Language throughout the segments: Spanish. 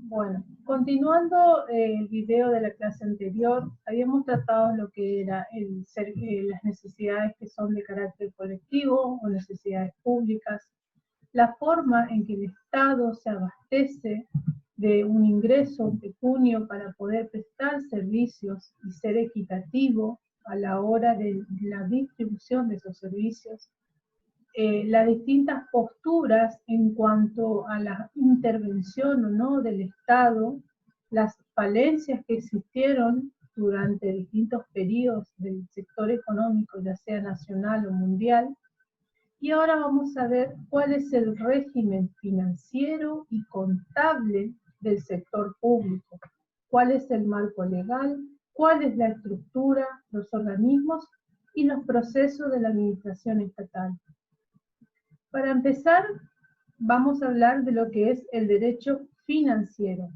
Bueno, continuando el video de la clase anterior, habíamos tratado lo que era las necesidades que son de carácter colectivo o necesidades públicas, la forma en que el Estado se abastece de un ingreso pecunio para poder prestar servicios y ser equitativo a la hora de la distribución de esos servicios, las distintas posturas en cuanto a la intervención o no del Estado, las falencias que existieron durante distintos periodos del sector económico, ya sea nacional o mundial, y ahora vamos a ver cuál es el régimen financiero y contable del sector público, cuál es el marco legal, cuál es la estructura, los organismos y los procesos de la administración estatal. Para empezar, vamos a hablar de lo que es el derecho financiero.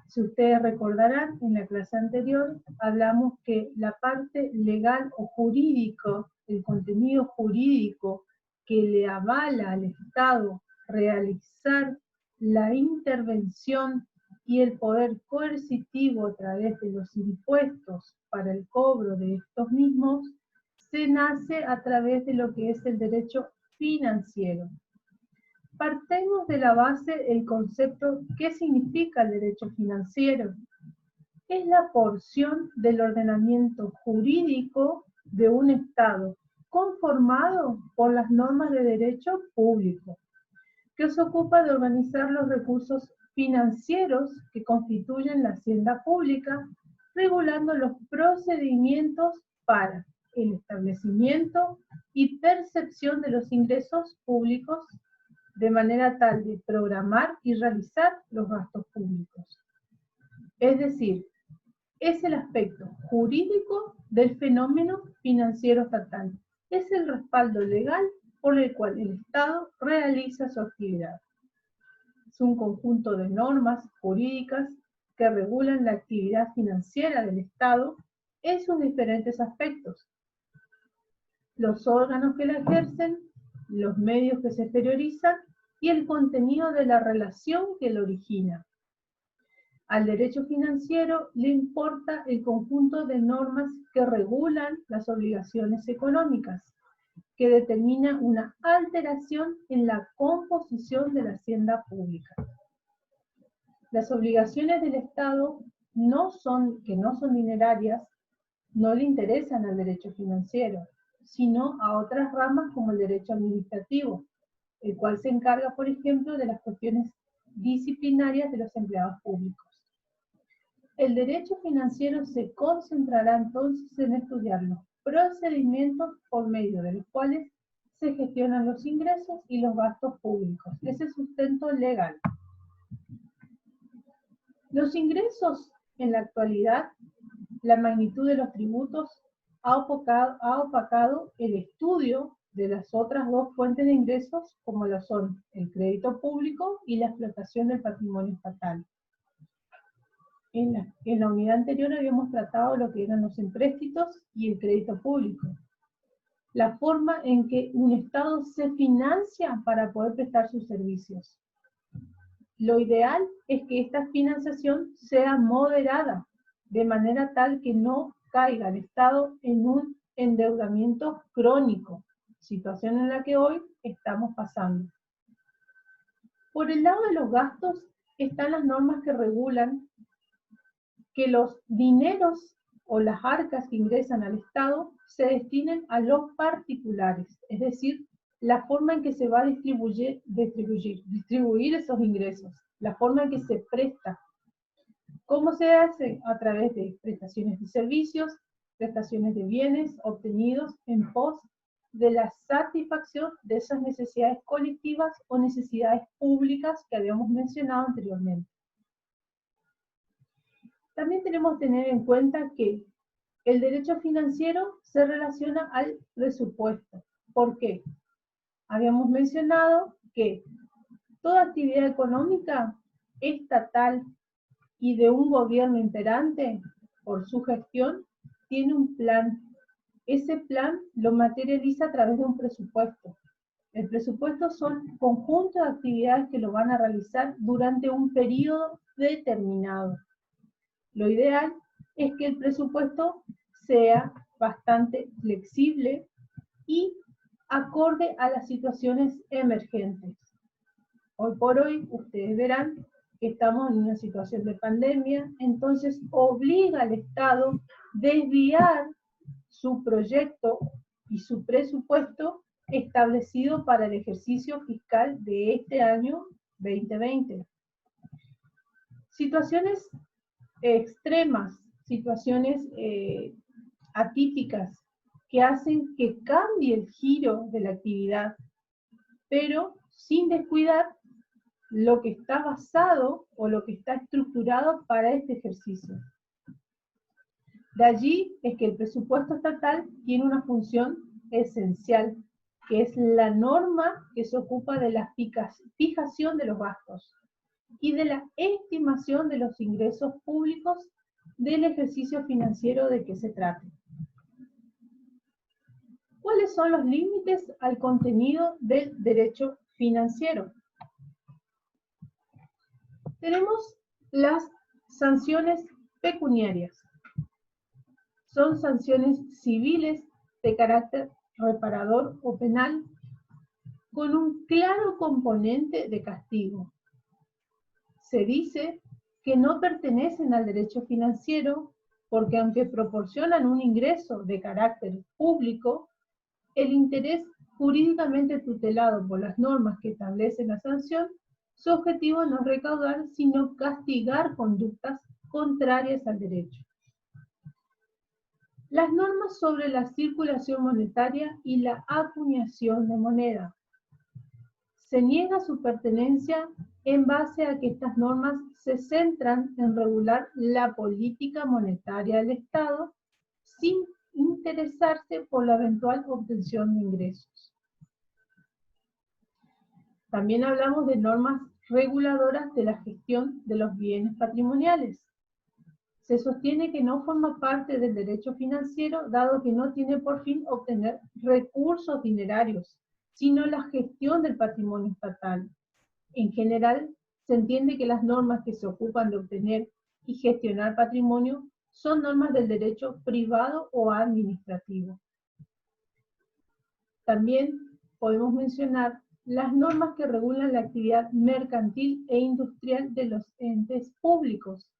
Si ustedes recordarán, en la clase anterior hablamos que la parte legal o jurídico, el contenido jurídico que le avala al Estado realizar la intervención y el poder coercitivo a través de los impuestos para el cobro de estos mismos, se nace a través de lo que es el derecho financiero. Partemos de la base el concepto ¿qué significa el derecho financiero? Es la porción del ordenamiento jurídico de un Estado conformado por las normas de derecho público, que se ocupa de organizar los recursos financieros que constituyen la hacienda pública, regulando los procedimientos para el establecimiento y percepción de los ingresos públicos, de manera tal de programar y realizar los gastos públicos. Es decir, es el aspecto jurídico del fenómeno financiero estatal. Es el respaldo legal por el cual el Estado realiza su actividad. Es un conjunto de normas jurídicas que regulan la actividad financiera del Estado en sus diferentes aspectos. Los órganos que la ejercen, los medios que se exteriorizan y el contenido de la relación que lo origina. Al derecho financiero le importa el conjunto de normas que regulan las obligaciones económicas, que determina una alteración en la composición de la hacienda pública. Las obligaciones del Estado que no son dinerarias, no le interesan al derecho financiero, sino a otras ramas como el derecho administrativo, el cual se encarga, por ejemplo, de las cuestiones disciplinarias de los empleados públicos. El derecho financiero se concentrará entonces en estudiar los procedimientos por medio de los cuales se gestionan los ingresos y los gastos públicos, ese sustento legal. Los ingresos en la actualidad, la magnitud de los tributos ha opacado el estudio de las otras dos fuentes de ingresos, como lo son el crédito público y la explotación del patrimonio estatal. En la unidad anterior habíamos tratado lo que eran los empréstitos y el crédito público. La forma en que un Estado se financia para poder prestar sus servicios. Lo ideal es que esta financiación sea moderada, de manera tal que no caiga el Estado en un endeudamiento crónico, situación en la que hoy estamos pasando. Por el lado de los gastos están las normas que regulan que los dineros o las arcas que ingresan al Estado se destinen a los particulares, es decir, la forma en que se va a distribuir esos ingresos, la forma en que se presta. ¿Cómo se hace? A través de prestaciones de servicios, prestaciones de bienes obtenidos en pos de la satisfacción de esas necesidades colectivas o necesidades públicas que habíamos mencionado anteriormente. También tenemos que tener en cuenta que el derecho financiero se relaciona al presupuesto. ¿Por qué? Habíamos mencionado que toda actividad económica estatal y de un gobierno imperante, por su gestión, tiene un plan. Ese plan lo materializa a través de un presupuesto. El presupuesto son conjuntos de actividades que lo van a realizar durante un periodo determinado. Lo ideal es que el presupuesto sea bastante flexible y acorde a las situaciones emergentes. Hoy por hoy, ustedes verán que estamos en una situación de pandemia, entonces obliga al Estado desviar su proyecto y su presupuesto establecido para el ejercicio fiscal de este año 2020. Situaciones extremas, situaciones atípicas que hacen que cambie el giro de la actividad, pero sin descuidar lo que está basado o lo que está estructurado para este ejercicio. De allí es que el presupuesto estatal tiene una función esencial, que es la norma que se ocupa de la fijación de los gastos y de la estimación de los ingresos públicos del ejercicio financiero de que se trate. ¿Cuáles son los límites al contenido del derecho financiero? Tenemos las sanciones pecuniarias. Son sanciones civiles de carácter reparador o penal con un claro componente de castigo. Se dice que no pertenecen al derecho financiero porque aunque proporcionan un ingreso de carácter público, el interés jurídicamente tutelado por las normas que establecen la sanción, su objetivo no es recaudar, sino castigar conductas contrarias al derecho. Las normas sobre la circulación monetaria y la acuñación de moneda. Se niega su pertenencia en base a que estas normas se centran en regular la política monetaria del Estado sin interesarse por la eventual obtención de ingresos. También hablamos de normas reguladoras de la gestión de los bienes patrimoniales. Se sostiene que no forma parte del derecho financiero, dado que no tiene por fin obtener recursos dinerarios, sino la gestión del patrimonio estatal. En general, se entiende que las normas que se ocupan de obtener y gestionar patrimonio son normas del derecho privado o administrativo. También podemos mencionar las normas que regulan la actividad mercantil e industrial de los entes públicos.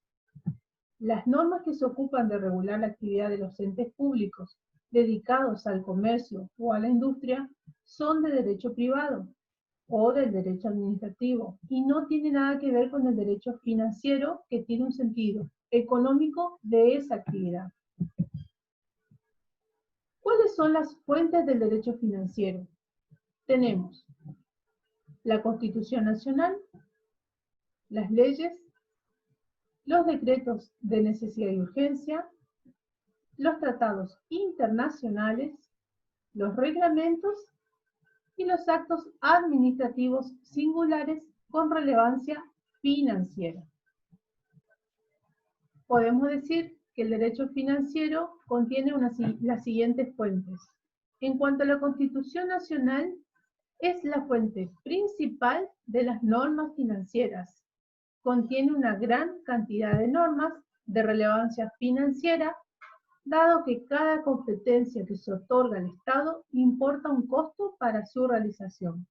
Las normas que se ocupan de regular la actividad de los entes públicos dedicados al comercio o a la industria son de derecho privado o del derecho administrativo y no tiene nada que ver con el derecho financiero, que tiene un sentido económico de esa actividad. ¿Cuáles son las fuentes del derecho financiero? Tenemos la Constitución Nacional, las leyes, los decretos de necesidad y urgencia, los tratados internacionales, los reglamentos y los actos administrativos singulares con relevancia financiera. Podemos decir que el derecho financiero contiene las siguientes fuentes. En cuanto a la Constitución Nacional, es la fuente principal de las normas financieras. Contiene una gran cantidad de normas de relevancia financiera, dado que cada competencia que se otorga al Estado importa un costo para su realización.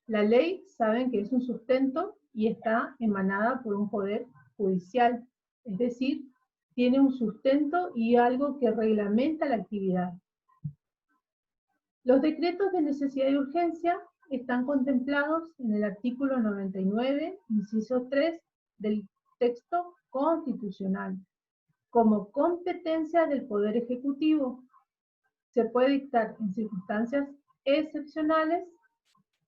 La ley, saben que es un sustento y está emanada por un poder judicial, es decir, tiene un sustento y algo que reglamenta la actividad. Los decretos de necesidad y urgencia están contemplados en el artículo 99, inciso 3 del texto constitucional, como competencia del Poder Ejecutivo. Se puede dictar en circunstancias excepcionales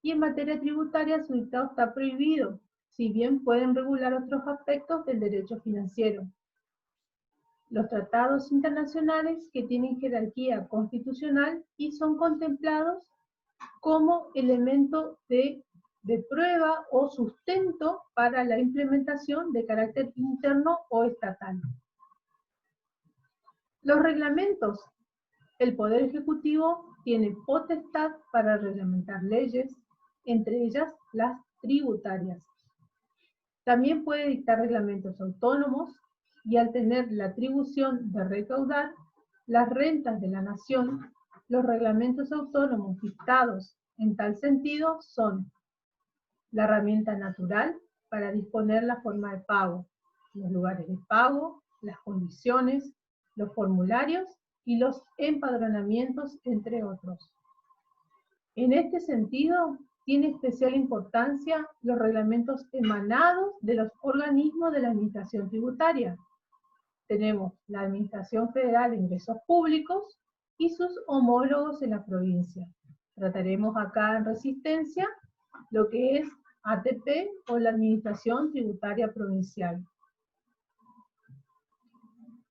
y en materia tributaria su dictado está prohibido, si bien pueden regular otros aspectos del derecho financiero. Los tratados internacionales que tienen jerarquía constitucional y son contemplados como elemento de prueba o sustento para la implementación de carácter interno o estatal. Los reglamentos El Poder Ejecutivo tiene potestad para reglamentar leyes, entre ellas las tributarias. También puede dictar reglamentos autónomos y al tener la atribución de recaudar las rentas de la nación, los reglamentos autónomos dictados en tal sentido son la herramienta natural para disponer la forma de pago, los lugares de pago, las condiciones, los formularios y los empadronamientos, entre otros. En este sentido, tiene especial importancia los reglamentos emanados de los organismos de la Administración Tributaria. Tenemos la Administración Federal de Ingresos Públicos y sus homólogos en la provincia. Trataremos acá en Resistencia lo que es ATP o la Administración Tributaria Provincial.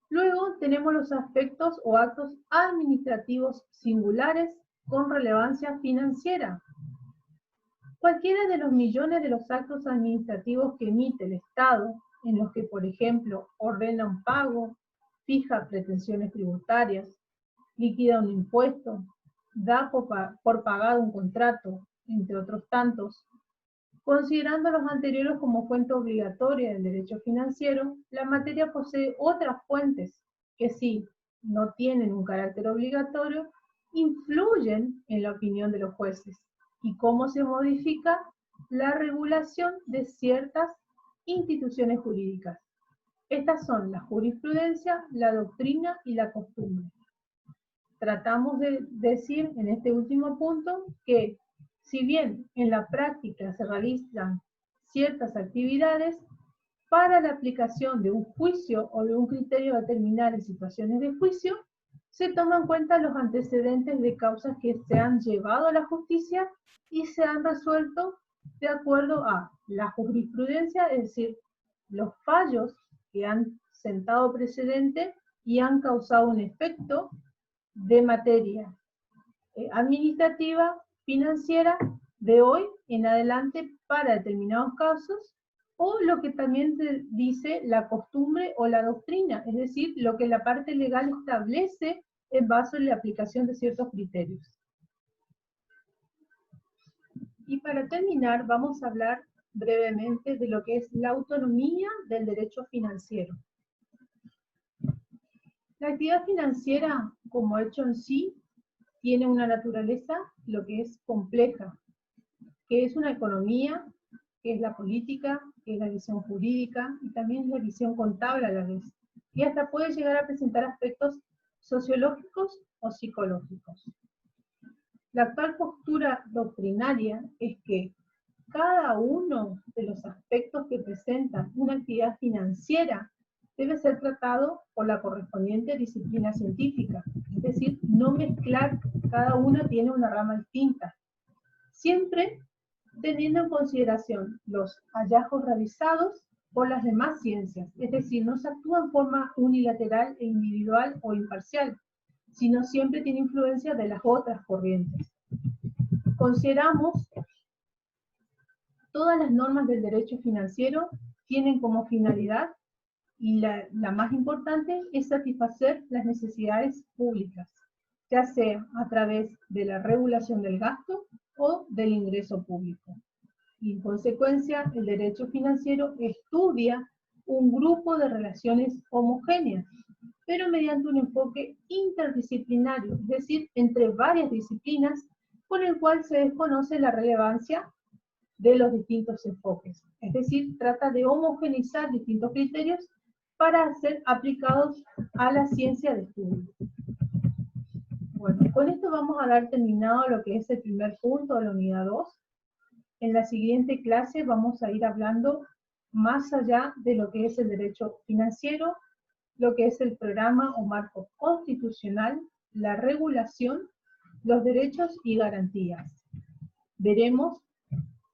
Luego tenemos los aspectos o actos administrativos singulares con relevancia financiera. Cualquiera de los millones de los actos administrativos que emite el Estado, en los que, por ejemplo, ordena un pago, fija pretensiones tributarias, liquida un impuesto, da por pagado un contrato, entre otros tantos. Considerando los anteriores como fuente obligatoria del derecho financiero, la materia posee otras fuentes que, si no tienen un carácter obligatorio, influyen en la opinión de los jueces y cómo se modifica la regulación de ciertas instituciones jurídicas. Estas son la jurisprudencia, la doctrina y la costumbre. Tratamos de decir en este último punto que, si bien en la práctica se realizan ciertas actividades, para la aplicación de un juicio o de un criterio a determinar en situaciones de juicio, se toman en cuenta los antecedentes de causas que se han llevado a la justicia y se han resuelto de acuerdo a la jurisprudencia, es decir, los fallos que han sentado precedente y han causado un efecto de materia administrativa, financiera, de hoy en adelante para determinados casos, o lo que también dice la costumbre o la doctrina, es decir, lo que la parte legal establece en base a la aplicación de ciertos criterios. Y para terminar, vamos a hablar brevemente de lo que es la autonomía del derecho financiero. La actividad financiera, como hecho en sí, tiene una naturaleza, lo que es compleja, que es una economía, que es la política, que es la visión jurídica, y también es la visión contable a la vez. Y hasta puede llegar a presentar aspectos sociológicos o psicológicos. La actual postura doctrinaria es que cada uno de los aspectos que presentan una actividad financiera debe ser tratado por la correspondiente disciplina científica, es decir, no mezclar, cada uno tiene una rama distinta, siempre teniendo en consideración los hallazgos realizados por las demás ciencias, es decir, no se actúa en forma unilateral e individual o imparcial, sino siempre tiene influencia de las otras corrientes. Consideramos todas las normas del derecho financiero tienen como finalidad, y la más importante, es satisfacer las necesidades públicas, ya sea a través de la regulación del gasto o del ingreso público. Y en consecuencia, el derecho financiero estudia un grupo de relaciones homogéneas, pero mediante un enfoque interdisciplinario, es decir, entre varias disciplinas, con el cual se desconoce la relevancia de los distintos enfoques. Es decir, trata de homogeneizar distintos criterios para ser aplicados a la ciencia de estudio. Bueno, con esto vamos a dar terminado lo que es el primer punto de la unidad 2. En la siguiente clase vamos a ir hablando más allá de lo que es el derecho financiero, lo que es el programa o marco constitucional, la regulación, los derechos y garantías. Veremos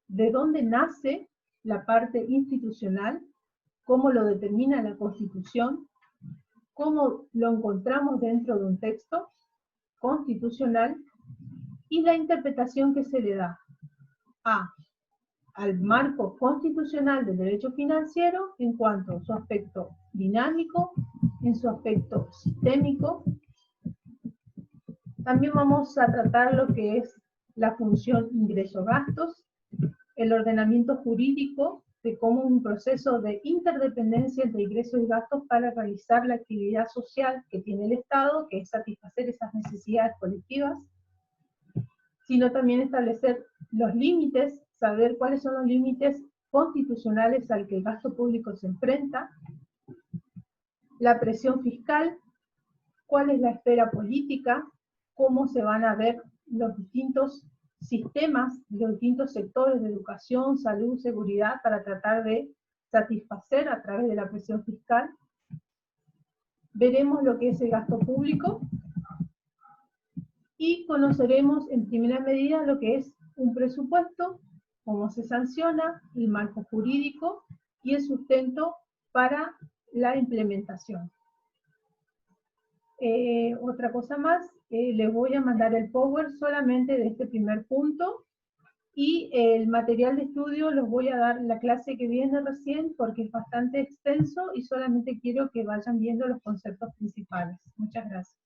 de dónde nace la parte institucional, cómo lo determina la Constitución, cómo lo encontramos dentro de un texto constitucional y la interpretación que se le da al marco constitucional del derecho financiero en cuanto a su aspecto dinámico, en su aspecto sistémico, También vamos a tratar lo que es la función ingresos-gastos, el ordenamiento jurídico de cómo un proceso de interdependencia entre ingresos y gastos para realizar la actividad social que tiene el Estado, que es satisfacer esas necesidades colectivas, sino también establecer los límites, saber cuáles son los límites constitucionales al que el gasto público se enfrenta, la presión fiscal, cuál es la esfera política, cómo se van a ver los distintos sistemas, los distintos sectores de educación, salud, seguridad, para tratar de satisfacer a través de la presión fiscal. Veremos lo que es el gasto público y conoceremos en primera medida lo que es un presupuesto, cómo se sanciona, el marco jurídico y el sustento para la implementación. Otra cosa más, les voy a mandar el Power solamente de este primer punto y el material de estudio los voy a dar en la clase que viene recién porque es bastante extenso y solamente quiero que vayan viendo los conceptos principales. Muchas gracias.